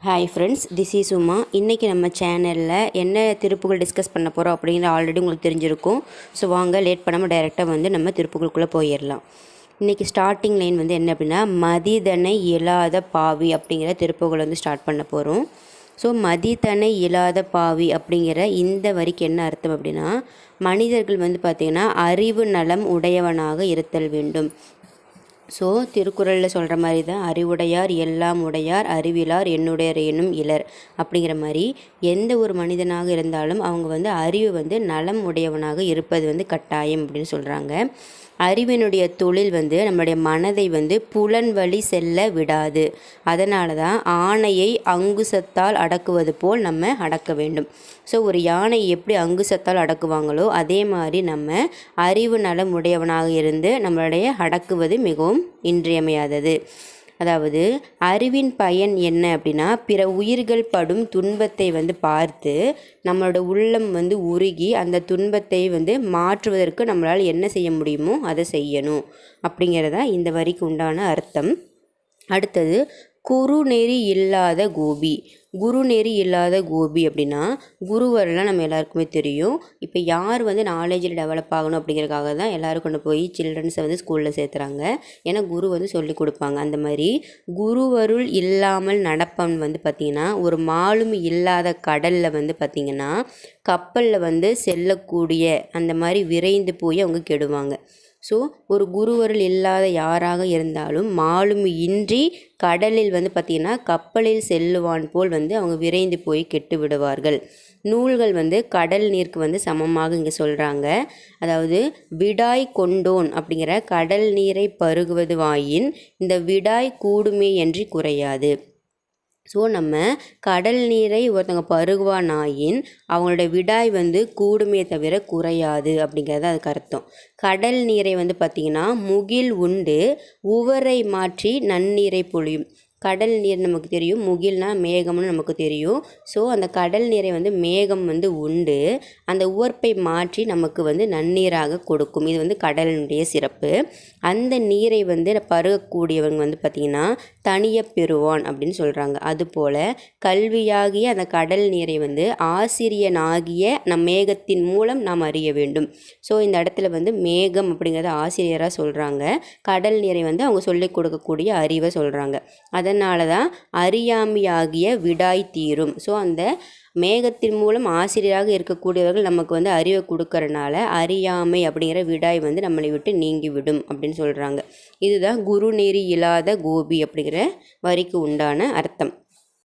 Hi friends, this is Uma. இன்றைக்கி நம்ம சேனலில் என்ன திருப்புகள் டிஸ்கஸ் பண்ண போகிறோம் அப்படிங்கிற ஆல்ரெடி உங்களுக்கு தெரிஞ்சிருக்கும். ஸோ வாங்க லேட் பண்ணாமல் டைரெக்டாக நம்ம திருப்புகளுக்குள்ளே போயிடலாம். இன்றைக்கி ஸ்டார்டிங் லைன் என்ன அப்படின்னா, மதிதனை இயலாத பாவி அப்படிங்கிற திருப்புகள் ஸ்டார்ட் பண்ண போகிறோம். ஸோ மதிதனை இயலாத பாவி அப்படிங்கிற இந்த வரிக்கு என்ன அர்த்தம் அப்படின்னா, மனிதர்கள் பார்த்திங்கன்னா அறிவு நலம் உடையவனாக இருத்தல் வேண்டும். ஸோ திருக்குறளில் சொல்கிற மாதிரி தான், அறிவுடையார் எல்லாம் உடையார், அறிவிலார் என்னுடையர் எனும் இலர் அப்படிங்கிற மாதிரி எந்த ஒரு மனிதனாக இருந்தாலும் அவங்க அறிவு நலம் உடையவனாக இருப்பது கட்டாயம் அப்படின்னு சொல்கிறாங்க. அறிவினுடைய தொழில் நம்முடைய மனதை புலன் வழி செல்ல விடாது. அதனால தான் ஆணையை அங்குசத்தால் அடக்குவது போல் நம்ம அடக்க வேண்டும். ஸோ ஒரு யானை எப்படி அங்குசத்தால் அடக்குவாங்களோ அதே மாதிரி நம்ம அறிவு நலம் உடையவனாக இருந்து நம்மளுடைய அடக்குவது மிகவும் இன்றியமையாதது. அதாவது அறிவின் பயன் என்ன அப்படின்னா, பிற உயிர்கள் படும் துன்பத்தை பார்த்து நம்மளோட உள்ளம் உருகி அந்த துன்பத்தை மாற்றுவதற்கு நம்மளால் என்ன செய்ய முடியுமோ அதை செய்யணும் அப்படிங்கிறதா இந்த வரிக்கு உண்டான அர்த்தம். அடுத்தது குருநெறி இல்லாத கோபி. குருநெறி இல்லாத கோபி அப்படின்னா, குருவரெலாம் நம்ம எல்லாருக்குமே தெரியும். இப்போ யார் நாலேஜில் டெவலப் ஆகணும் அப்படிங்கிறதுக்காக தான் எல்லோரும் கொண்டு போய் சில்ட்ரன்ஸை ஸ்கூலில் சேர்த்துறாங்க. ஏன்னா குரு சொல்லி கொடுப்பாங்க. அந்த மாதிரி குருவருள் இல்லாமல் நடப்பவன் பார்த்திங்கன்னா, ஒரு மாலுமி இல்லாத கடலில் பார்த்திங்கன்னா கப்பலில் செல்லக்கூடிய அந்த மாதிரி விரைந்து போய் அவங்க கெடுவாங்க. ஸோ ஒரு குருவருள் இல்லாத யாராக இருந்தாலும் மாலுமி இன்றி கடலில் பார்த்திங்கன்னா கப்பலில் செல்லுவான் போல் அவங்க விரைந்து போய் கெட்டு விடுவார்கள். நூல்கள் கடல் நீருக்கு சமமாக இங்கே சொல்கிறாங்க. அதாவது விடாய் கொண்டோன் அப்படிங்கிற கடல் நீரை பருகுவது வாயின் இந்த விடாய் கூடுமே என்று குறையாது. ஸோ நம்ம கடல் நீரை ஒருத்தவங்க பருகுவானாயின் அவங்களோட விடாய் கூடுமே தவிர குறையாது அப்படிங்கிறது அதுக்கு அர்த்தம். கடல் நீரை பார்த்திங்கன்னா முகில் உண்டு உவரை மாற்றி நன்னீரை பொழியும். கடல் நீர் நமக்கு தெரியும், முகில்னால் மேகம்னு நமக்கு தெரியும். ஸோ அந்த கடல் நீரை மேகம் உண்டு அந்த உவர்ப்பை மாற்றி நமக்கு நன்னீராக கொடுக்கும். இது கடலினுடைய சிறப்பு. அந்த நீரை பருகக்கூடியவங்க பார்த்திங்கன்னா தனிய பெறுவான் அப்படின்னு சொல்கிறாங்க. அதுபோல் கல்வியாகிய அந்த கடல் நீரை ஆசிரியனாகிய நம் மேகத்தின் மூலம் நாம் அறிய வேண்டும். ஸோ இந்த இடத்துல மேகம் அப்படிங்கிறத ஆசிரியராக சொல்கிறாங்க. கடல் நீரை அவங்க சொல்லிக் கொடுக்கக்கூடிய அறிவை சொல்கிறாங்க. அதனால தான் அறியாமையாகிய விடாய் தீரும். ஸோ அந்த மேகத்தின் மூலம் ஆசிரியராக இருக்கக்கூடியவர்கள் நமக்கு அறிவை கொடுக்கறனால அறியாமை அப்படிங்கிற விடாய் நம்மளை விட்டு நீங்கிவிடும் அப்படின்னு சொல்கிறாங்க. இதுதான் குரு நெறி இல்லாத கோபி அப்படிங்கிற வரிக்கு உண்டான அர்த்தம்.